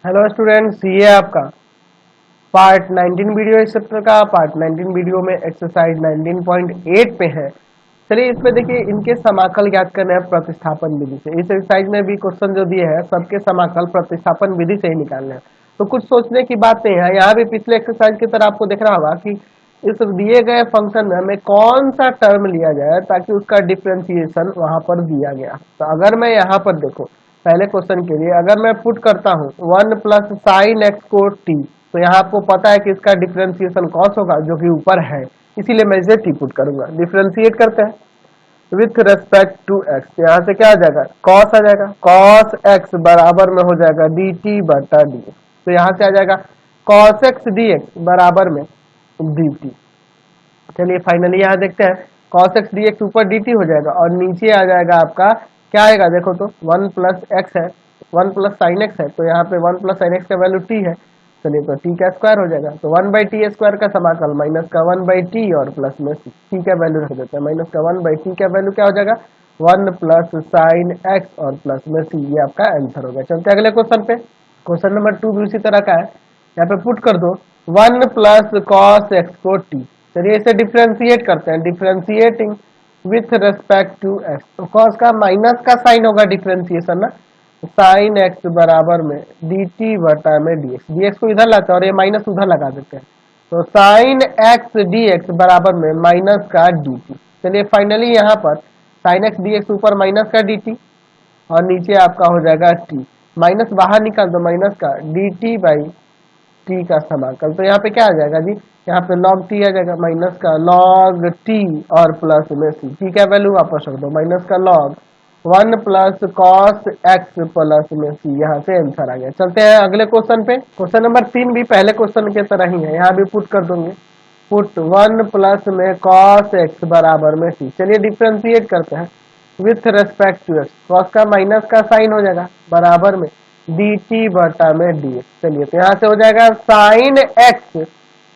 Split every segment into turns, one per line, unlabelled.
Hello students, ये आपका part 19 video इस चैप्टर का। पार्ट 19 वीडियो में एक्सरसाइज 19.8 पे है। चलिए इसमें देखिए, इनके समाकल ज्ञात करना है प्रतिस्थापन विधि से। इस एक्सरसाइज में भी क्वेश्चन जो दिए हैं सबके समाकल प्रतिस्थापन विधि से ही निकालने हैं। तो कुछ सोचने की बात नहीं है। यहाँ भी पिछले एक्सरसाइज की तरह आपको दिख रहा होगा कि इस दिए गए फंक्शन में हमें कौन सा टर्म लिया जाए ताकि उसका डिफ्रेंसिएशन वहां पर दिया गया। तो अगर मैं यहाँ पर देखो, पहले क्वेश्चन के लिए अगर मैं पुट करता हूँ 1 प्लस साइन एक्स को टी, तो यहाँ आपको पता है कि इसका डिफ्रेंसिएशन कॉस होगा जो कि ऊपर है, इसीलिए मैं इसे टी पुट करूंगा। डिफ्रेंशिएट करते हैं विथ रेस्पेक्ट टू एक्स, यहाँ से क्या आ जाएगा, कॉस आ जाएगा। कॉस एक्स बराबर में हो जाएगा डी टी बटा डी। तो यहाँ से आ जाएगा कॉस एक्स डी एक्स बराबर में डी टी। चलिए फाइनली यहाँ देखते हैं, कॉस एक्स डी एक्स ऊपर डी टी हो जाएगा और नीचे आ जाएगा आपका क्या आएगा, देखो तो 1 प्लस एक्स है, 1 प्लस साइन एक्स है, तो यहाँ पे 1 प्लस साइन एक्स का वैल्यू टी है। चलिए तो टी का स्क्वायर हो जाएगा, तो 1 बाई टी स्क्वायर का समाकल माइनस का 1 बाई टी और प्लस में टी का वैल्यू रख देते हैं। माइनस का 1 बाई टी का वैल्यू क्या हो जाएगा, 1 प्लस साइन एक्स और प्लस में सी। ये आपका आंसर हो गया। चलते हैं अगले क्वेश्चन पे। क्वेश्चन नंबर 2 भी उसी तरह का है। यहाँ पे पुट कर दो 1 प्लस कॉस एक्स को टी। चलिए इसे डिफ्रेंशिएट करते हैं। Differentiating with respect to x, तो कॉस का माइनस का साइन होगा डिफ्रेंशिएशन ना, साइन एक्स बराबर में डी टी बटा में डी एक्स। डी एक्स को इधर लाते हैं और ये माइनस उधर लगा देते हैं, तो साइन एक्स डी एक्स बराबर में माइनस का डी टी। चलिए फाइनली यहाँ पर साइन एक्स डी एक्स ऊपर माइनस का डी टी और नीचे आपका हो जाएगा टी। माइनस बाहर निकाल दो, माइनस का डी टी बाई टी का समाकल। तो यहाँ पे क्या आ जाएगा जी, यहाँ पे log टी आ जाएगा, माइनस का log टी और प्लस में सी। टी का वैल्यू वापस रख दो, माइनस का log 1 plus cos x plus में सी। यहाँ से आंसर आ गया। चलते हैं अगले क्वेश्चन पे। क्वेश्चन नंबर 3 भी पहले क्वेश्चन के तरह ही है, यहाँ भी पुट कर दूंगे। पुट 1 प्लस में कॉस एक्स बराबर में टी। चलिए डिफ्रेंशिएट करते हैं with respect to x. Cos का माइनस का साइन हो जाएगा बराबर में डी टी बटा में डी एक्स। चलिए तो यहाँ से हो जाएगा sign x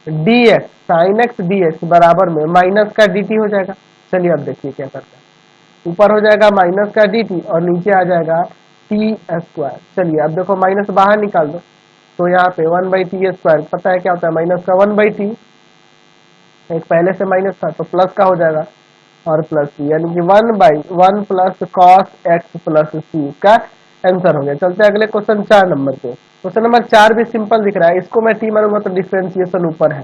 d x, sign x d x बराबर में माइनस का डी टी हो जाएगा। चलिए अब देखिए क्या करते हैं। ऊपर हो जाएगा माइनस का डी टी और नीचे आ जाएगा टी स्क्वायर। चलिए अब देखो माइनस बाहर निकाल दो, तो यहाँ पे 1 बाई टी स्क्वायर, पता है क्या होता है माइनस का 1 बाई टी, एक पहले से माइनस था तो प्लस का हो जाएगा और प्लस सी, यानी कि 1 by 1 plus cos x plus C का आंसर हो गया। चलते हैं अगले क्वेश्चन 4 नंबर पे। क्वेश्चन नंबर 4 भी सिंपल दिख रहा है, इसको मैं टी मानूंगा तो डिफरेंशिएशन ऊपर है।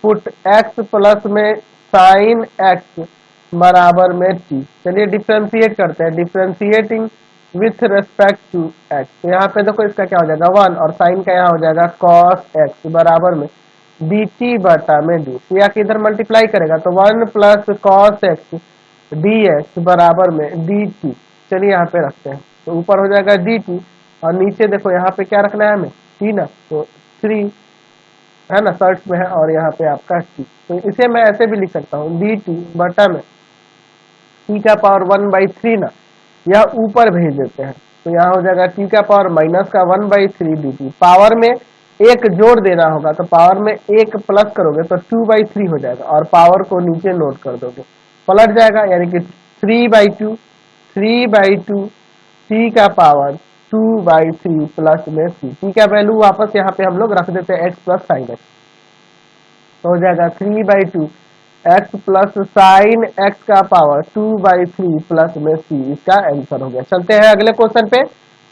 पुट एक्स प्लस में साइन एक्स बराबर में टी। चलिए डिफरेंशिएट करते हैं। Differentiating with respect to x, तो यहाँ पे देखो इसका क्या हो जाएगा 1 और साइन का यहाँ हो जाएगा कॉस एक्स बराबर में डी टी बटा में डी। या कि इधर मल्टीप्लाई करेगा तो 1 plus cos x d x बराबर में डी टी। चलिए यहाँ पे रखते हैं, तो ऊपर हो जाएगा डी टी और नीचे देखो यहाँ पे क्या रखना है हमें, टी ना, तो 3 है ना, सर्च में है और यहाँ पे आपका टी। तो इसे मैं ऐसे भी लिख सकता हूँ डी टी बटा में टी का पावर 1/3 ना, यह ऊपर भेज देते हैं तो यहाँ हो जाएगा टी का पावर माइनस का 1/3 डी टी। पावर में एक जोड़ देना होगा, तो पावर में एक प्लस करोगे तो 2/3 हो जाएगा और पावर को नीचे नोट कर दोगे, पलट जाएगा, यानी कि 3/2 टी का पावर 2/3 प्लस में सी। टी का वैल्यू वापस यहाँ पे हम लोग रख देते हैं एक्स प्लस साइन एक्स, तो हो जाएगा 3/2 एक्स प्लस साइन एक्स का पावर 2/3 प्लस में सी। इसका आंसर हो गया। चलते हैं अगले क्वेश्चन पे।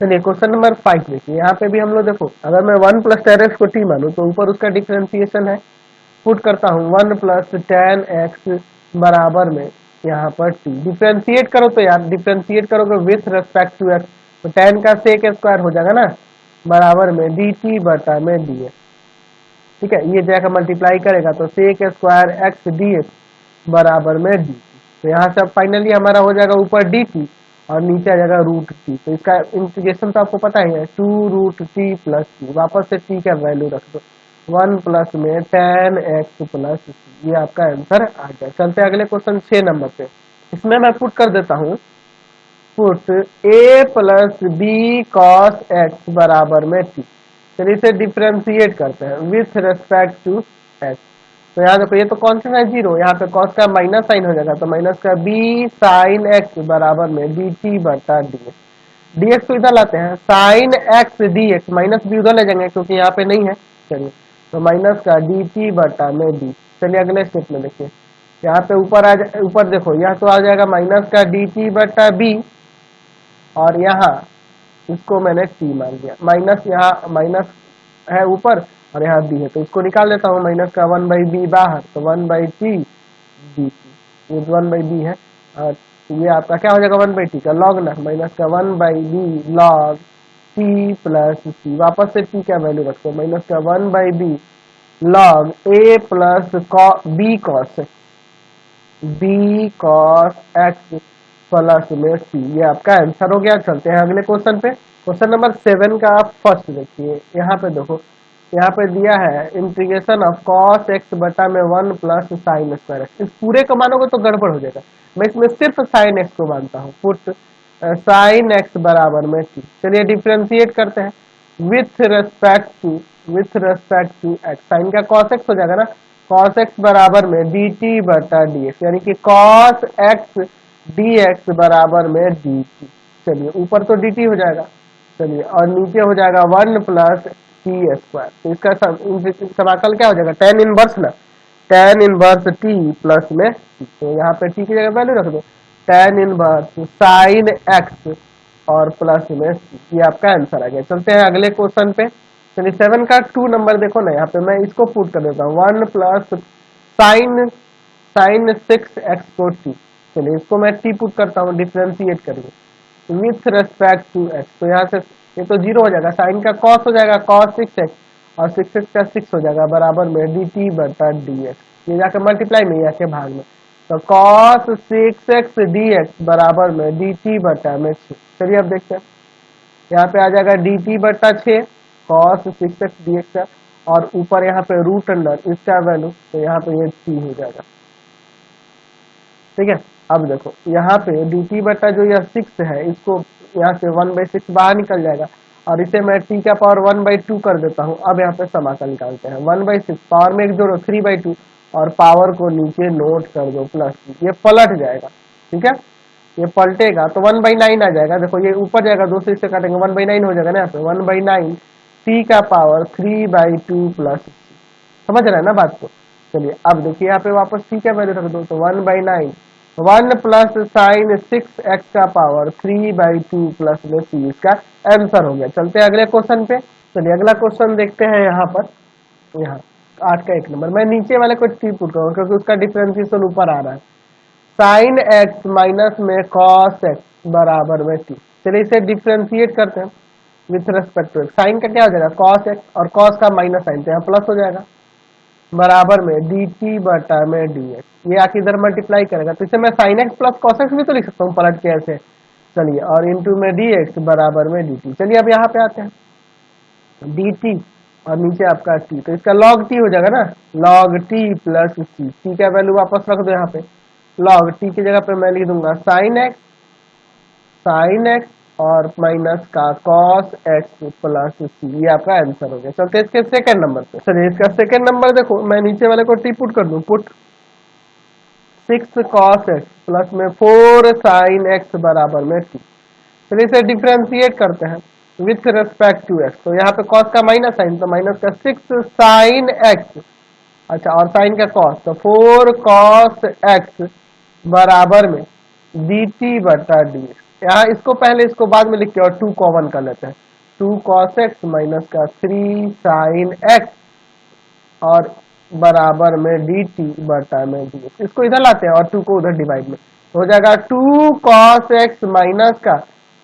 चलिए क्वेश्चन नंबर 5 देखिए, यहाँ पे भी हम लोग देखो, अगर मैं 1 प्लस टेन एक्स को टी मानूं तो ऊपर उसका डिफरेंशिएशन है। पुट करता हूँ 1 प्लस टेन एक्स बराबर में यहाँ पर टी। डिफरेंशिएट करो तो यार, डिफरेंशिएट करोगे विथ रेस्पेक्ट टू एक्स, तो टेन का सेक स्क्वायर हो जाएगा ना, बराबर में डी टी बटा में डी एक्स। ठीक है, ये जाकर मल्टीप्लाई करेगा तो sec square x d x बराबर में डी। तो यहाँ से अब फाइनली हमारा हो जाएगा ऊपर डी टी और नीचे आ जाएगा रूट टी। तो इसका इंटीग्रेशन तो आपको पता ही है, 2 रूट टी प्लस टी। वापस से टी का वैल्यू रख दो, 1 प्लस में टेन एक्स प्लस सी। ये आपका आंसर आ गया। चलते हैं अगले क्वेश्चन 6 नंबर पे। इसमें मैं पुट कर देता हूँ, पुट ए प्लस बी कॉस एक्स बराबर में टी। चलिए इसे डिफरेंशिएट करते हैं विथ रेस्पेक्ट टू एक्स। तो यहाँ देखो, ये तो कांस्टेंट है 0, यहाँ पे कॉस का माइनस साइन हो जाएगा, तो माइनस का बी साइन एक्स बराबर में डी टी बटा डी एक्स। dx को इधर लाते हैं, sine x d x, minus b उधर ले जाएंगे क्योंकि यहाँ पे नहीं है। चलिए तो माइनस का डी टी बटा में डी। चलिए अगले स्टेप में देखिए, यहाँ पे ऊपर ऊपर देखो, यह तो आ जाएगा माइनस का डी टी बटा बी, और यहाँ इसको मैंने टी मान लिया, माइनस यहाँ माइनस है ऊपर और यहाँ बी है, तो इसको निकाल लेता हूँ, माइनस का वन बाई बी बाहर, तो one by t d t, ये वन बाई बी है, और ये आपका क्या हो जाएगा वन बाई टी का लॉग ना, माइनस का one by b log t plus c, वापस से टी क्या वैल्यू रखते हो, माइनस का one by b log a plus b cos, b cos x plus में सी, ये आपका आंसर हो गया। चलते हैं अगले क्वेश्चन पे, क्वेश्चन नंबर 7 का आप फर्स्ट देखिए, यहाँ पे देखो, यहाँ पे दिया है इंटीग्रेशन ऑफ कॉस एक्स बटा में 1 प्लस साइन स्क्वायर एक्स, इस पूरे को मानोगे तो गड़बड़ हो जाएगा, मैं इसमें सिर्फ साइन एक्स को मानता हूँ, पुट साइन एक्स बराबर में टी। चलिए डिफ्रेंशिएट करते हैं with respect to x, sine का कॉस एक्स हो जाएगा ना, कॉस एक्स बराबर में डी टी बटा डी एक्स, यानी कि कॉस एक्स डी एक्स बराबर में डी टी। चलिए ऊपर तो डी टी हो जाएगा, चलिए और नीचे हो जाएगा 1 प्लस टी स्क्वायर, तो इसका समाकल क्या हो जाएगा, टेन इनवर्स ना, टेन इनवर्स टी प्लस में टी, तो यहाँ पे टी की जगह वैल्यू रख दो, टेन इनवर्स साइन एक्स और प्लस में सी, ये आपका आंसर आ गया। चलते हैं अगले क्वेश्चन पे, चलिए 7 का 2 नंबर देखो ना, यहाँ पे मैं इसको पुट कर देता हूँ, 1 प्लस साइन साइन 6x को टी, चलिए इसको मैं टी पुट करता हूँ, डिफ्रेंशिएट करिए विथ रेस्पेक्ट टू एक्स, तो यहाँ से ये तो जीरो हो जाएगा, साइन का कॉस हो जाएगा कॉस 6x और 6x का 6 हो जाएगा बराबर में डी टी बटा डी एक्स, ये जाकर मल्टीप्लाई में आके भाग में, तो कॉस 6x डी एक्स बराबर में डी टी बटा में 6। चलिए अब देखते हैं, यहाँ पे आ जाएगा डी टी बटा 6 कॉस 6x डी एक्स का, और ऊपर यहाँ पे रूट अंडर इसका वैल्यू, तो यहाँ पे ये टी हो जाएगा। ठीक है, अब देखो यहाँ पे डी टी बटा जो यह 6 है, इसको यहाँ से 1/6 बाहर निकल जाएगा, और इसे मैं टी का पावर 1/2 कर देता हूँ। अब यहाँ पे समाकल निकालते हैं, 1/6 पावर में एक जोड़ो 3/2 और पावर को नीचे नोट कर दो प्लस, ये पलट जाएगा। ठीक है, ये पलटेगा तो 1/9 आ जाएगा, देखो ये ऊपर जाएगा, 2 से इससे काटेंगे 1/9 हो जाएगा ना, यहाँ पे 1/9 टी का पावर 3/2 प्लस, समझ रहे हैं ना बात को। चलिए अब देखिए यहाँ पे वापस टी का वैल्यू रख दो, तो 1/9 1 प्लस साइन 6x का पावर 3/2 प्लस में सी, इसका आंसर हो गया। चलते हैं अगले क्वेश्चन पे, चलिए अगला क्वेश्चन देखते हैं, यहाँ पर यहाँ 8 का 1 नंबर, मैं नीचे वाले को टी पुट करूँगा क्योंकि उसका डिफरेंशिएशन ऊपर आ रहा है, साइन एक्स माइनस में कॉस एक्स बराबर में टी। चलिए इसे डिफरेंशिएट करते हैं with respect to x, sine का क्या हो जाएगा कॉस एक्स और कॉस का माइनस साइन, तो यहाँ प्लस हो जाएगा बराबर में डी टी बटा में डी एक्स, ये आके इधर मल्टीप्लाई करेगा, तो इसे मैं sine x plus cos x भी तो लिख सकता हूँ पलट के ऐसे। चलिए और इंटू में डी एक्स बराबर में डी टी। चलिए अब यहाँ पे आते हैं, डी टी और नीचे आपका टी, तो इसका लॉग टी हो जाएगा ना, log t plus c, t का वैल्यू वापस रख दो यहाँ पे, लॉग टी की जगह पे मैं लिख दूंगा साइन एक्स और माइनस का कॉस एक्स प्लस सी, ये आपका आंसर हो गया। चलते हैं इसके सेकंड नंबर पे, चलिए इसका सेकंड नंबर देखो, मैं नीचे वाले को टी पुट कर दूं, पुट 6 कॉस एक्स प्लस में 4 साइन एक्स बराबर में टी। चलिए इसे डिफ्रेंशिएट करते हैं विथ रेस्पेक्ट टू एक्स, तो यहाँ पे कॉस का माइनस साइन, तो माइनस का 6 साइन एक्स, अच्छा और साइन का कॉस, तो 4 कॉस एक्स बराबर में डी टी बटा डी एक्स, यहाँ इसको पहले इसको बाद में लिख के और 2 कॉमन कर लेते हैं, 2 कॉस एक्स माइनस का 3 साइन एक्स और बराबर में डी टी बटा में डी एक्स, इसको इधर लाते हैं और 2 को उधर डिवाइड में, हो जाएगा 2 कॉस एक्स माइनस का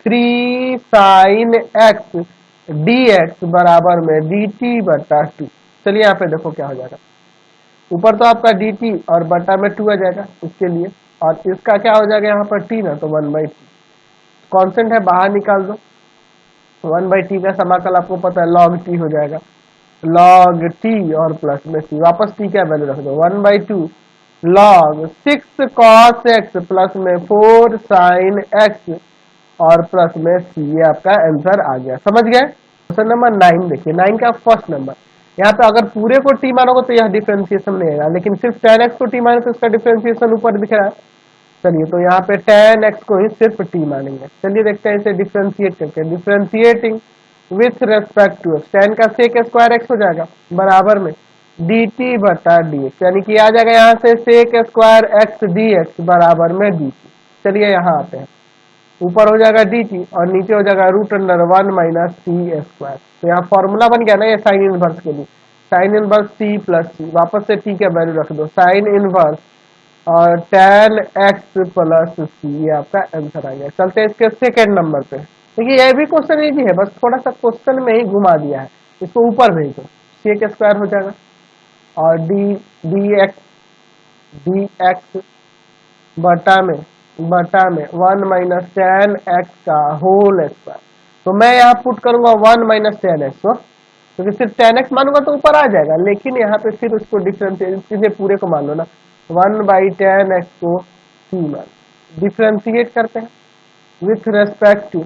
3 साइन एक्स डी एक्स बराबर में डी टी बटा 2। चलिए यहाँ पे देखो क्या हो जाएगा, ऊपर तो आपका डी टी और बटा में 2 आ जाएगा इसके लिए, और इसका क्या हो जाएगा यहाँ पर टी ना, तो 1/t कांस्टेंट है बाहर निकाल दो, 1/t का समाकल आपको पता है log t हो जाएगा, log t और प्लस में c, वापस t का वैल्यू रख दो, 1/2 log 6 cos x प्लस में 4 sin x और प्लस में c, ये आपका आंसर आ गया। समझ गए। क्वेश्चन नंबर 9 देखिए, 9 का फर्स्ट नंबर, यहाँ पे अगर पूरे को t मानोगे तो यह डिफरेंशिएशन नहीं आएगा, लेकिन सिर्फ tan x को t माने तो इसका डिफरेंशिएशन ऊपर दिख रहा है। चलिए तो यहाँ पे tan x को ही सिर्फ t मानेंगे। चलिए देखते हैं इसे डिफ्रेंशिएट करके। Differentiating with respect to x, tan का सेक स्क्वायर x हो जाएगा बराबर में dt बटा dx, यानी कि आ जाएगा यहाँ से सेक स्क्वायर x dx बराबर में dt। चलिए यहाँ आते हैं, ऊपर हो जाएगा dt और नीचे हो जाएगा root under 1 minus t square. तो यहाँ फॉर्मूला बन गया ना ये साइन इनवर्स के लिए, sine inverse t plus c, वापस से t का वैल्यू रख दो, साइन इनवर्स और tan x प्लस सी, ये आपका आंसर आ गया। चलते हैं इसके सेकेंड नंबर पे। देखिए यह भी क्वेश्चन इजी है, बस थोड़ा सा क्वेश्चन में ही घुमा दिया है, इसको ऊपर भेज दो, सेक स्क्वायर हो जाएगा और डी एक्स बटा में 1 माइनस tan x का होल स्क्वायर। तो मैं यहाँ पुट करूंगा 1 माइनस tan x को, क्योंकि सिर्फ tan x मानूंगा तो ऊपर आ जाएगा, लेकिन यहाँ पे फिर उसको डिफरेंशिएट, सीधे पूरे को मान लो ना, 1 बाई tan x को c मान, डिफरेंशिएट करते हैं विथ रेस्पेक्ट टू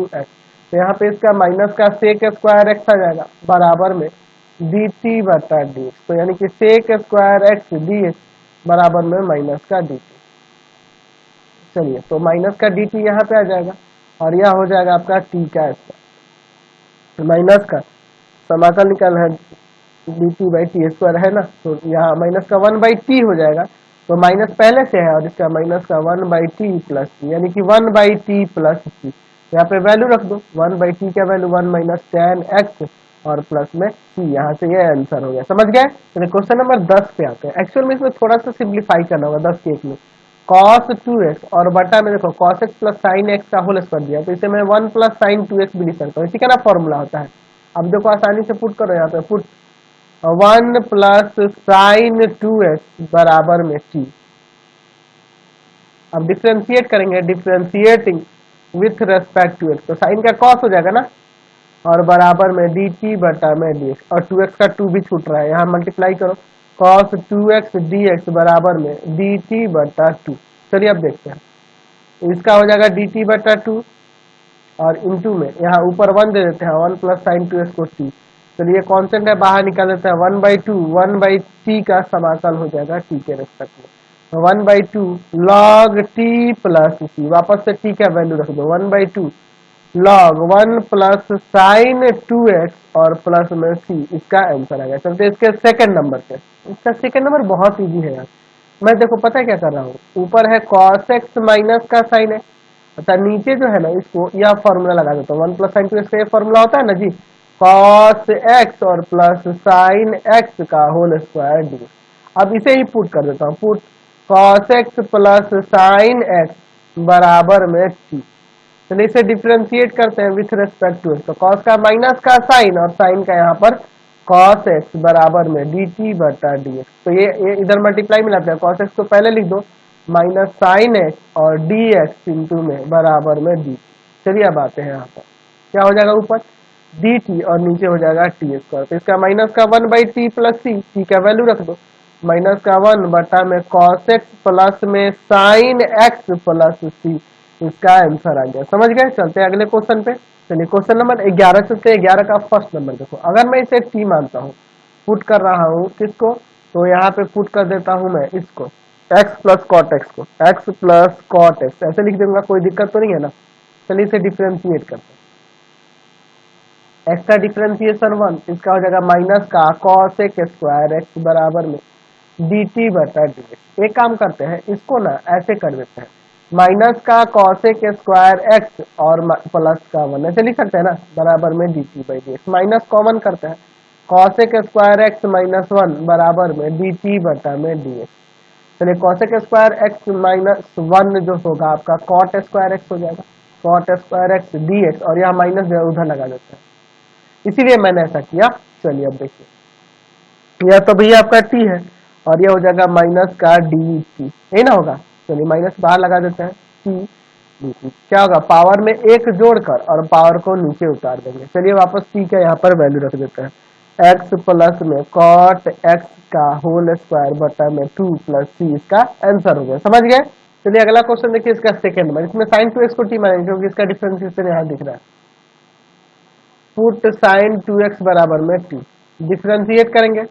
x। तो यहाँ पे इसका माइनस का सेक स्क्वायर x आ जाएगा बराबर में dt बटा dx। तो यानी कि सेक स्क्वायर x dx बराबर में माइनस का dt। चलिए तो माइनस का dt यहाँ पे आ जाएगा और यह हो जाएगा आपका t का स्क्वायर, माइनस का समाकल निकाल है dt बाई टी स्क्वायर है ना, तो यहाँ माइनस का 1 बाई टी हो जाएगा, तो माइनस पहले से है और इसका माइनस का 1 बाई टी प्लस टी, यानी कि 1 बाई टी प्लस टी। यहाँ पे वैल्यू रख दो, 1 बाई टी का वैल्यू 1 माइनस tan x और प्लस में टी, यहाँ से ये आंसर हो गया। समझ गए? तो क्वेश्चन नंबर 10 पे आते हैं। एक्चुअल में इसमें थोड़ा सा सिंप्लीफाई करना होगा 10 के 1 में। cos 2x और बटा में देखो cos x plus sign x का होल स्क्वायर दिया, तो इसे मैं 1 प्लस साइन 2x भी लिख सकता हूँ, इसी का ना फॉर्मूला होता है। अब देखो आसानी से पुट करो, यहाँ पे पुट 1 प्लस साइन 2x बराबर में t। अब डिफ्रेंशिएट करेंगे, differentiating with respect to x, तो साइन का cos हो जाएगा ना और बराबर में dt बटा में dx, और 2x का 2 भी छूट रहा है, यहाँ मल्टीप्लाई करो, cos 2x dx बराबर में dt बटा 2। चलिए अब देखते हैं, इसका हो जाएगा dt बटा 2 और इनटू में यहाँ ऊपर 1 दे देते हैं, 1 प्लस साइन 2x को t। चलिए कांस्टेंट है बाहर निकाल देते हैं, 1 बाई 2 1 बाई टी का समाकल हो जाएगा t के रेस्पेक्ट में, तो 1 by 2 log t plus c, वापस से t का वैल्यू रख दो, 1 by 2 log 1 plus sign 2x और प्लस में c, इसका आंसर आ गया। चलते इसके सेकंड नंबर पे। इसका सेकंड नंबर बहुत इजी है यार, मैं देखो पता है क्या कर रहा हूँ, ऊपर है cos x माइनस का साइन x, अच्छा नीचे जो है ना इसको यह फॉर्मूला लगा देता हूँ, 1 प्लस साइन 2x का ये फॉर्मूला होता है ना जी, cos x और प्लस साइन x का होल स्क्वायर डी। अब इसे ही पुट कर देता हूँ, put cos x plus sign x बराबर में t। चलिए इसे डिफरेंशिएट करते हैं विथ रेस्पेक्ट टू x, तो cos का माइनस का साइन और साइन का यहाँ पर cos x बराबर में dt बटा dx। तो ये इधर मल्टीप्लाई मिलाते हैं, cos x को पहले लिख दो माइनस साइन x और dx इंटू में बराबर में dt। चलिए अब आते हैं यहाँ पर, क्या हो जाएगा ऊपर dt और नीचे हो जाएगा टी स्क्वायर, तो इसका माइनस का 1 by t plus c, t का वैल्यू रख दो, माइनस का 1 बटा में cos x प्लस में साइन x प्लस सी, इसका आंसर आ गया। समझ गए? चलते हैं अगले क्वेश्चन पे। चलिए क्वेश्चन नंबर 11 चलते हैं। 11 का फर्स्ट नंबर देखो, अगर मैं इसे t मानता हूँ, पुट कर रहा हूँ किसको, तो यहाँ पे पुट कर देता हूँ मैं इसको x प्लस कॉट x को, x प्लस कॉट x ऐसे लिख दूंगा, कोई दिक्कत तो नहीं है ना। चलिए इसे डिफ्रेंशिएट करते हैं, x का डिफ्रेंशिएशन 1, इसका हो जाएगा माइनस का cos x स्क्वायर x बराबर में dt बटा dx। एक काम करते हैं, इसको ना ऐसे कर देते हैं, माइनस का cos x स्क्वायर x और प्लस का 1 ऐसे लिख सकते हैं ना, बराबर में dt by dx, minus common करते हैं, cos x square x minus 1 बराबर में dt बटा में dx। चलिए cos x square x minus 1 जो होगा आपका cot स्क्वायर x हो जाएगा, cot स्क्वायर x dx, और यहाँ माइनस जो है उधर लगा देते हैं, इसीलिए मैंने ऐसा किया। चलिए अब देखिए, यह तो भैया आपका t है और यह हो जाएगा माइनस का dt, यही ना होगा। चलिए माइनस बाहर लगा देते हैं, t dt क्या होगा, पावर में एक जोड़कर और पावर को नीचे उतार देंगे। चलिए वापस t का यहाँ पर वैल्यू रख देते हैं, x प्लस में cot x का होल स्क्वायर बटा में 2 प्लस c, इसका आंसर हो गया। समझ गए? चलिए अगला क्वेश्चन देखिए, इसका सेकंड नंबर, इसमें साइन 2x को t मानेंगे क्योंकि इसका डिफरेंशिएशन यहाँ दिख रहा है। पुट साइन 2x बराबर में t, डिफरेंशिएट करेंगे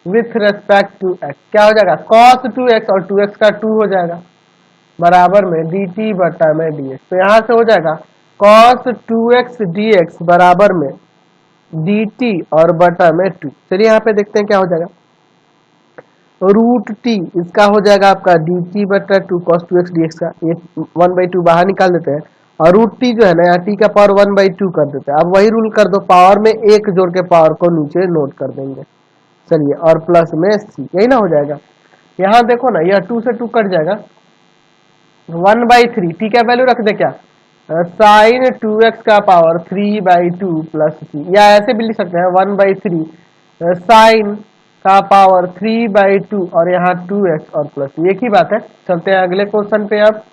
विथ रेस्पेक्ट टू एक्स, क्या हो जाएगा cos 2x और 2x का 2 हो जाएगा बराबर में dt बटा में dx। तो यहां से हो जाएगा cos 2x dx बराबर में dt और बटा में 2। चलिए यहाँ पे देखते हैं क्या हो जाएगा, रूट टी इसका हो जाएगा आपका dt बटा 2 cos 2x dx का, ये 1/2 बाहर निकाल देते हैं और रूट टी जो है ना यहाँ टी का पावर 1/2 कर देते हैं। अब वही रूल कर दो, पावर में एक जोड़ के पावर को नीचे नोट कर देंगे। चलिए और प्लस में सी, यही ना हो जाएगा। यहाँ देखो ना यह 2 से 2 कट जाएगा, 1/3 टी का वैल्यू रख दे क्या, साइन 2x का पावर 3/2 प्लस सी, या ऐसे भी लिख सकते हैं 1/3 साइन का पावर 3/2 और यहाँ 2x और प्लस, एक ही बात है। चलते हैं अगले क्वेश्चन पे। आप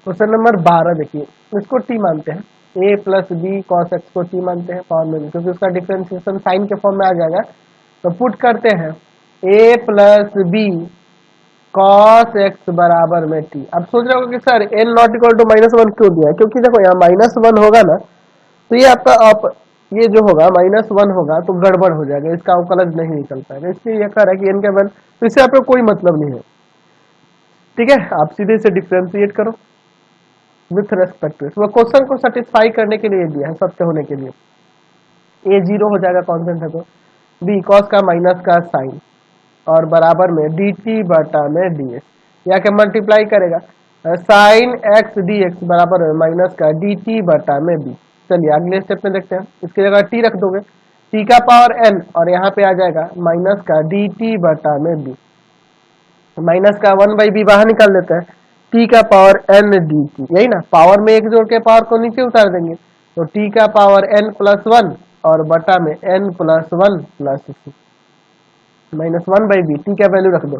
क्वेश्चन नंबर 12 देखिए, इसको टी मानते हैं, a plus b cos x को टी मानते हैं पावर में, क्योंकि उसका डिफरेंशिएशन साइन के फॉर्म में आ जाएगा। तो पुट करते हैं a plus b cos x बराबर में टी। अब सोच रहे होगा कि sir n not equal to -1 क्यों दिया है, क्योंकि देखो यहाँ -1 होगा ना तो ये आपका ये जो होगा -1 होगा तो गड़बड़ हो जाएगा, इसका अवकलज नहीं निकल पाएगा, इसलिए यह कह रहा है कि n का वन, तो इससे आपको कोई मतलब नहीं है। ठीक है, आप सीधे से डिफ्रेंशिएट करो विथ रेस्पेक्ट टू। वो क्वेश्चन को सेटिस्फाई करने के लिए दिया है, सत्य होने के लिए। a 0 हो जाएगा कॉन्स्टेंट है तो, b कॉस का माइनस का साइन और बराबर में dt बटा में dx, या के मल्टीप्लाई करेगा साइन x dx बराबर में माइनस का dt बटा में b। चलिए अगले स्टेप में देखते हैं, इसकी जगह t रख दोगे, t का पावर n और यहाँ पे आ जाएगा माइनस का dt बटा में b, माइनस का 1/b बाहर निकाल देते हैं, t का पावर n dt, यही ना, पावर में एक जोड़ के पावर को नीचे उतार देंगे तो t का पावर n प्लस 1 और बटा में n plus 1 plus c, -1/b, t का वैल्यू रख दो,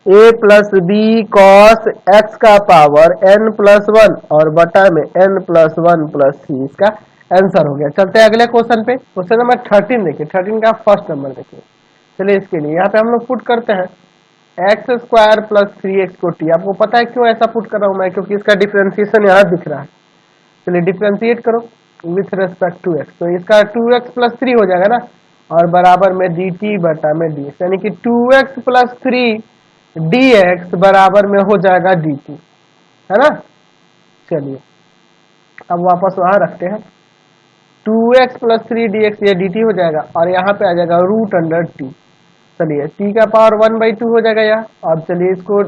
a plus b cos x का पावर n प्लस 1 और बटा में n प्लस 1 प्लस सी, इसका आंसर हो गया। चलते हैं अगले क्वेश्चन पे, क्वेश्चन नंबर 13 देखिए, 13 का फर्स्ट नंबर देखिए। चलिए इसके लिए यहाँ पे हम लोग पुट करते हैं x² प्लस 3x को t। आपको पता है क्यों ऐसा पुट कर रहा हूँ मैं, क्योंकि इसका डिफरेंशिएशन यहाँ दिख रहा है। चलिए डिफरेंशिएट करो विथ रेस्पेक्ट टू x, तो इसका 2x प्लस 3 हो जाएगा ना और बराबर में dt बटा में dx, यानी कि 2x प्लस 3 dx बराबर में हो जाएगा dt, है ना। चलिए अब वापस वहां रखते हैं, 2x प्लस 3 dx ये dt हो जाएगा और यहाँ पे आ जाएगा रूट अंडर t। चलिए t का पावर 1/2 हो जाएगा यहाँ, अब चलिए इसको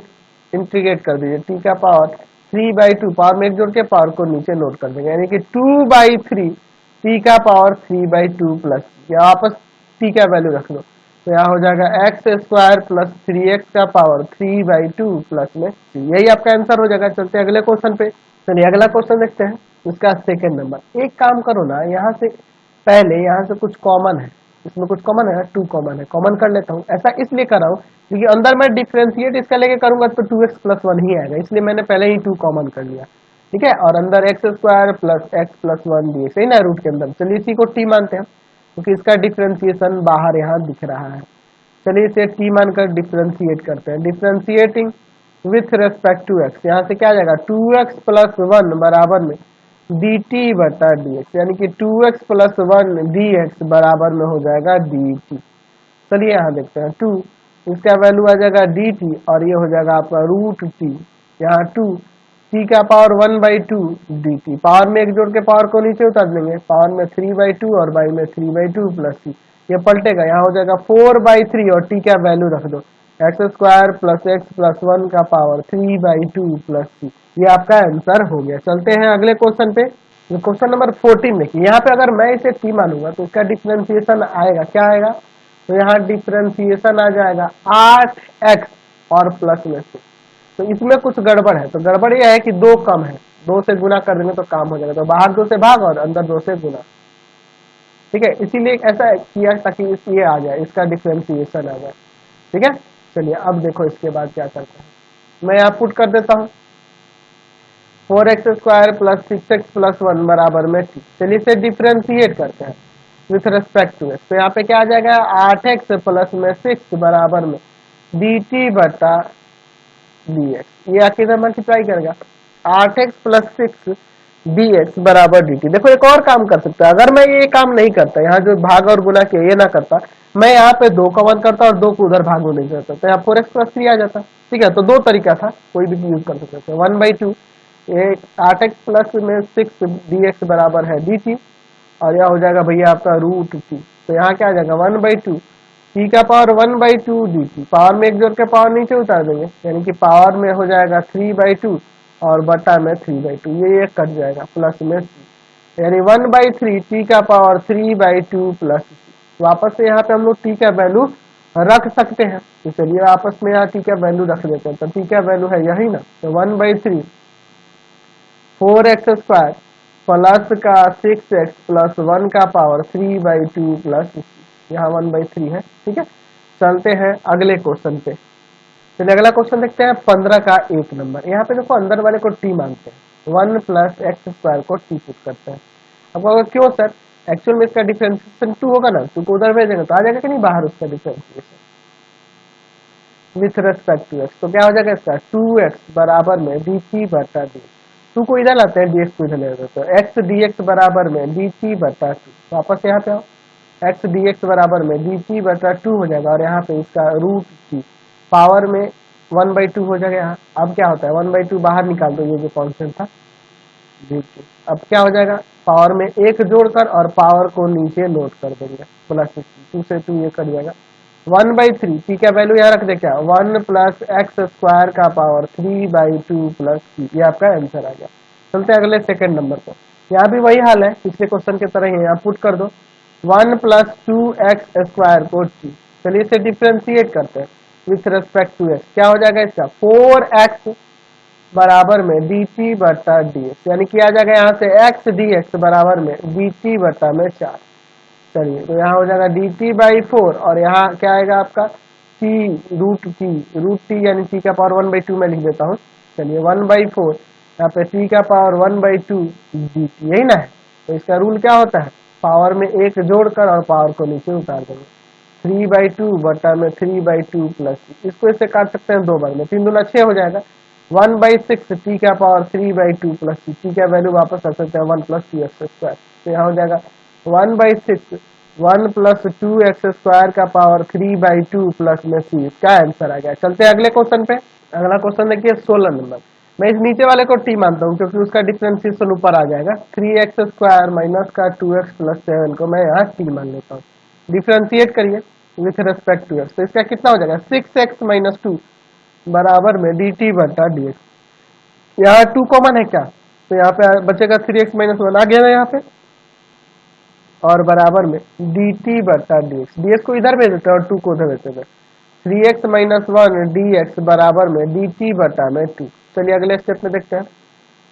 इंटीग्रेट कर दीजिए, t का पावर 3/2 पावर में एक जोड़ के पावर को नीचे नोट कर देंगे, यानी कि 2/3 t का पावर 3/2 प्लस, यहाँ वापस t का वैल्यू रख लो तो यहाँ हो जाएगा x² प्लस 3x का पावर 3/2 प्लस में c, यही आपका आंसर हो जाएगा। चलते हैं अगले क्वेश्चन पे। चलिए अगला क्वेश्चन देखते हैं, इसका सेकंड नंबर। एक काम करो ना, यहाँ से पहले यहाँ से कुछ कॉमन है, इसमें कुछ कॉमन है, 2 कॉमन है, कॉमन कर लेता हूँ। ऐसा इसलिए कर रहा हूँ क्योंकि अंदर मैं डिफरेंशिएट इसका लेके करूंगा तो 2x प्लस 1 ही आएगा, इसलिए मैंने पहले ही 2 कॉमन कर लिया। ठीक है, और अंदर x² plus x plus 1 dx, सही ना, रूट के अंदर। चलिए इसी को t मानते हैं क्योंकि इसका डिफरेंशिएशन बाहर यहाँ दिख रहा है। चलिए इसे t मानकर डिफरेंशिएट करते हैं, differentiating with respect to x, यहाँ से क्या आ जाएगा 2x प्लस 1 बराबर में dt बटा dx, यानी कि 2x प्लस 1 dx बराबर में हो जाएगा dt। चलिए यहाँ देखते हैं 2, इसका वैल्यू आ जाएगा dt और ये हो जाएगा आपका रूट t, यहाँ 2 t का पावर 1/2 dt, पावर में एक जोड़ के पावर को नीचे उतार देंगे, पावर में 3/2 और बाई में 3/2 प्लस c, ये पलटेगा, यहाँ हो जाएगा 4/3 और t का वैल्यू रख दो, x² प्लस x प्लस 1 का पावर 3/2 प्लस c, ये आपका आंसर हो गया। चलते हैं अगले क्वेश्चन पे, क्वेश्चन नंबर 14 देखिए। यहाँ पे अगर मैं इसे t मानूंगा तो इसका डिफरेंशिएशन आएगा, क्या आएगा, तो यहाँ डिफरेंशिएशन आ जाएगा 8x और प्लस में से, तो इसमें कुछ गड़बड़ है। तो गड़बड़ यह है कि 2 कम है, 2 से गुना कर देंगे तो काम हो जाएगा, तो बाहर 2 से भाग और अंदर 2 से गुना। ठीक है, इसीलिए ऐसा किया ताकि ये आ जाए, इसका डिफरेंशिएशन आ जाए। ठीक है, चलिए अब देखो इसके बाद क्या करते हैं, मैं यहाँ पुट कर देता हूँ 4x² प्लस 6x प्लस 1 बराबर में t। चलिए इसे डिफरेंशिएट करते हैं विथ रेस्पेक्ट टू x, तो यहाँ पे क्या आ जाएगा 8x प्लस में 6 बराबर में dt बटा dx, ये किधर मल्टीप्लाई करेगा 8x प्लस 6 dx बराबर dt। देखो एक और काम कर सकता है, अगर मैं ये काम नहीं करता, यहाँ जो भाग और गुना किया ये ना करता, मैं यहाँ पे 2 कॉमन करता और 2 को उधर भाग में नहीं करता, तो यहाँ 4x+3 आ जाता। ठीक है, तो 2 तरीका था, कोई भी यूज कर सकते थे। 1/2 ये 8x प्लस में 6 dx बराबर है dt, और यह हो जाएगा भैया आपका √t। तो यहाँ क्या आ जाएगा 1/2 t का पावर 1/2 dt, पावर में एक जोड़ के पावर नीचे उतार देंगे, यानी कि पावर में हो जाएगा 3/2 और बटा में 3/2, ये कट जाएगा प्लस में c, यानी 1/3 t का पावर 3/2 प्लस c। वापस से यहाँ पे हम लोग t का वैल्यू रख सकते हैं, तो चलिए आपस में यहाँ t का वैल्यू रख देते हैं। तो t का वैल्यू है यही ना, तो 1/3 4x² प्लस का 6x प्लस 1 का पावर 3/2 प्लस यहाँ 1/3 है। ठीक है, चलते हैं अगले क्वेश्चन पे। चलिए अगला क्वेश्चन देखते हैं 15 का 1 नंबर। यहाँ पे देखो अंदर वाले को t मानते हैं, 1 + x² को t पुट करते हैं। अब अगर क्यों सर, एक्चुअल में इसका डिफरेंशिएशन 2 होगा ना, 2 को उधर भेजेंगे तो आ जाएगा कि नहीं बाहर उसका differentiation with respect to x। तो क्या हो जाएगा इसका 2x बराबर में dt/d, 2 को इधर लाते हैं, dx को इधर ले जाते हैं, तो x dx बराबर में dt/2। वापस यहाँ पे आओ, x dx बराबर में dt/2 हो जाएगा, और यहाँ पे इसका √t पावर में 1/2 हो जाएगा यहाँ। अब क्या होता है 1/2 बाहर निकाल दो, ये जो कॉन्स्टेंट था dt। अब क्या हो जाएगा, पावर में एक जोड़कर और पावर को नीचे लोड कर देंगे, प्लस 2 से 2 ये कट जाएगा 1/3 t का वैल्यू यहाँ रख दे, क्या 1 + x² का पावर 3/2 प्लस c, ये आपका आंसर आ गया। चलते हैं अगले सेकंड नंबर पर। यहाँ भी वही हाल है, पिछले क्वेश्चन की तरह ही, यहाँ पुट कर दो 1 + 2x² को t। चलिए इसे डिफ्रेंशिएट करते हैं विथ रेस्पेक्ट टू x। क्या हो जाएगा इसका 4x बराबर में dt/dx, यानी कि आ जाएगा यहाँ से x dx बराबर में dt/4। चलिए तो यहाँ हो जाएगा dt/4, और यहाँ क्या आएगा आपका t √t यानी t का पावर 1/2 में लिख देता हूँ। चलिए 1/4 यहाँ पे t का पावर 1/2 dt, यही ना है। तो इसका रूल क्या होता है, पावर में एक जोड़कर और पावर को नीचे उतार देंगे, 3/2 बटा में 3/2 प्लस c। इसको इससे काट सकते हैं 2 बार में, 3 दूना 6 हो जाएगा। 1/6 t का पावर 3/2 प्लस c, t का वैल्यू वापस रख सकते हैं 1 + 2x²। तो यहाँ हो जाएगा 1/6 1 + 2x² का पावर 3/2 प्लस में c, इसका आंसर आ गया। चलते हैं अगले क्वेश्चन पे। अगला क्वेश्चन देखिए 16 नंबर। मैं इस नीचे वाले को t मानता हूँ क्योंकि उसका डिफरेंशिएशन ऊपर आ जाएगा, 3x² माइनस का 2x + 7 को मैं यहाँ t मान लेता हूँ। डिफरेंशिएट करिए विथ रेस्पेक्ट टू x, तो इसका कितना हो जाएगा 6x - 2 बराबर में dt/dx। यहाँ 2 कॉमन है क्या, तो यहाँ पे बचेगा 3x - 1 आ गया ना यहाँ पे, और बराबर में dt/dx। dx को इधर भेज देते हैं और 2 को उधर भेज देते हैं, 3x - 1 dx बराबर में dt/2। चलिए अगले स्टेप में देखते हैं।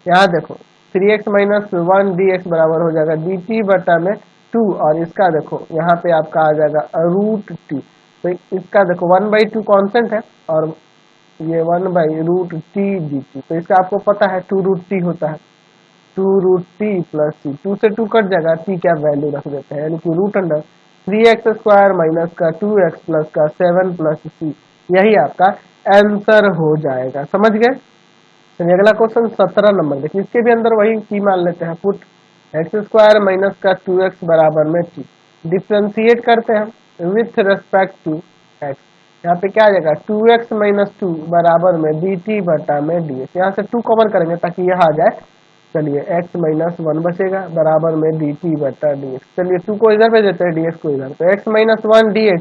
यहाँ देखो 3x - 1 dx बराबर हो जाएगा dt/2, और इसका देखो यहाँ पे आपका आ जाएगा √t। तो इसका देखो 1/2 कॉन्स्टेंट है, और ये 1/√t dt, तो इसका आपको पता है 2√t होता है, 2√t प्लस c, 2 से 2 कट जाएगा, t का वैल्यू रख देते हैं, यानी कि √3x² माइनस का 2x प्लस का 7 प्लस c, यही आपका आंसर हो जाएगा। समझ गए। चलिए अगला क्वेश्चन 17 नंबर देखिए, इसके भी अंदर वही t मान लेते हैं, पुट x² माइनस का 2x बराबर में t। डिफ्रेंशिएट करते हैं विथ रेस्पेक्ट टू x। यहाँ पे क्या आ जाएगा 2x - 2 बराबर में dt/dx। यहाँ से 2 कॉमन करेंगे ताकि यह आ जाए। चलिए x - 1 बचेगा बराबर में dt/dx। चलिए 2 को इधर भेज देते हैं, dx को इधर, तो x - 1 dx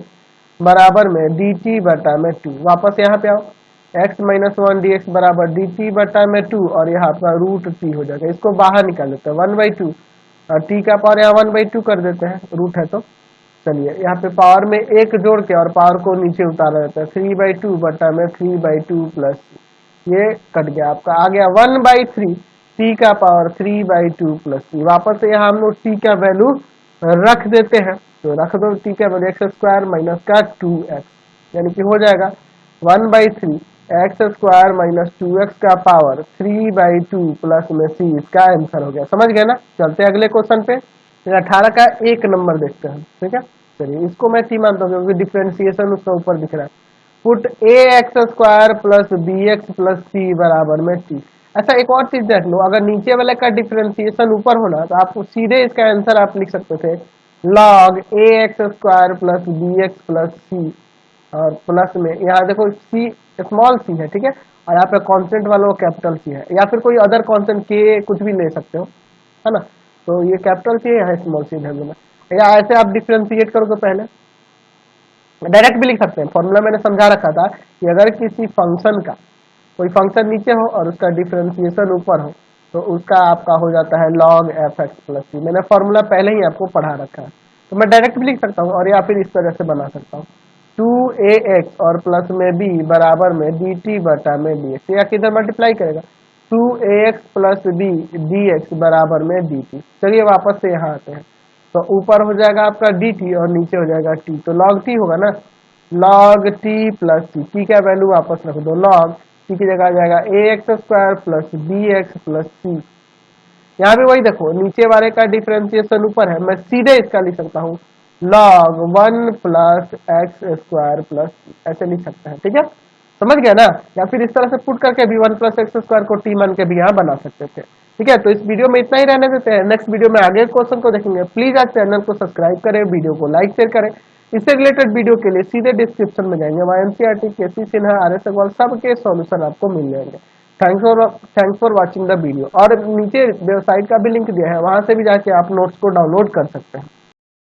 बराबर में dt/2। वापस यहाँ पे आओ, x - 1 dx बराबर dt/2, और यहाँ आपका √t हो जाएगा। इसको बाहर निकाल देते हैं 1/2, और t का पावर यहाँ 1/2 कर देते हैं, रूट है तो। चलिए यहाँ पे पावर में एक जोड़ के और पावर को नीचे उतारा जाता है, 3/2 बटा में 3/2 प्लस, ये कट गया आपका, आ गया 1/3 t का पावर 3/2 प्लस c। वापस से यहाँ हम लोग t का वैल्यू रख देते हैं, तो रख दो t का वैल्यू x² माइनस का 2x, यानी कि हो जाएगा 1/3 x² माइनस 2x का पावर 3/2 प्लस में c, इसका आंसर हो गया। समझ गए ना। चलते हैं अगले क्वेश्चन पे। 18 का 1 नंबर देखते हैं। ठीक है, चलिए इसको मैं t मानता हूँ क्योंकि डिफरेंशिएशन उसका ऊपर दिख रहा है। Put ax² plus bx plus c बराबर में t। अच्छा एक और चीज देख लो, अगर नीचे वाले का डिफरेंशिएशन ऊपर होना तो आप सीधे इसका आंसर आप लिख सकते थे log a x square plus b x plus c, और प्लस में यहाँ देखो सी स्मॉल सी है, ठीक है, और यहाँ पे कांस्टेंट वाला वो कैपिटल सी है, या फिर कोई अदर कांस्टेंट के कुछ भी ले सकते हो, है ना। तो ये कैपिटल सी है, स्मॉल सी है, या ऐसे आप डिफ्रेंशिएट करोगे, पहले डायरेक्ट भी लिख सकते हैं। फॉर्मूला मैंने समझा रखा था कि अगर किसी फंक्शन का कोई फंक्शन नीचे हो और उसका डिफरेंशिएशन ऊपर हो तो उसका आपका हो जाता है log एफ एक्स प्लस सी। मैंने फॉर्मूला पहले ही आपको पढ़ा रखा है, तो मैं डायरेक्ट भी लिख सकता हूँ और या फिर इस तरह से बना सकता हूँ, 2ax और प्लस में b बराबर में dt बटा में dx, या किधर मल्टीप्लाई करेगा, 2ax प्लस b dx बराबर में dt। चलिए वापस से यहाँ आते हैं, तो ऊपर हो जाएगा आपका dt और नीचे हो जाएगा t, तो log t होगा ना, log t plus t, t का वैल्यू वापस रख दो, log t की जगह आ जाएगा a x square plus b x plus c. यहाँ भी वही देखो, नीचे वाले का डिफरेंशिएशन ऊपर है, मैं सीधे इसका लिख सकता हूँ log 1 plus x square plus c, ऐसे लिख सकते हैं, ठीक है, समझ गया ना। या फिर इस तरह से पुट करके भी 1 प्लस एक्स स्क्वायर को टी मान के भी यहाँ बना सकते थे, ठीक है। तो इस वीडियो में इतना ही रहने देते हैं, नेक्स्ट वीडियो में आगे क्वेश्चन को देखेंगे। प्लीज आज चैनल को सब्सक्राइब करें, वीडियो को लाइक शेयर करें। इससे रिलेटेड वीडियो के लिए सीधे डिस्क्रिप्शन में जाएंगे, वहाँ एनसीईआरटी, केसी सिन्हा, आरएस अग्रवाल सबके सॉल्यूशन आपको मिल जाएंगे। Thanks for watching the video. और नीचे वेबसाइट का भी लिंक दिया है, वहां से भी जाके आप नोट्स को डाउनलोड कर सकते हैं।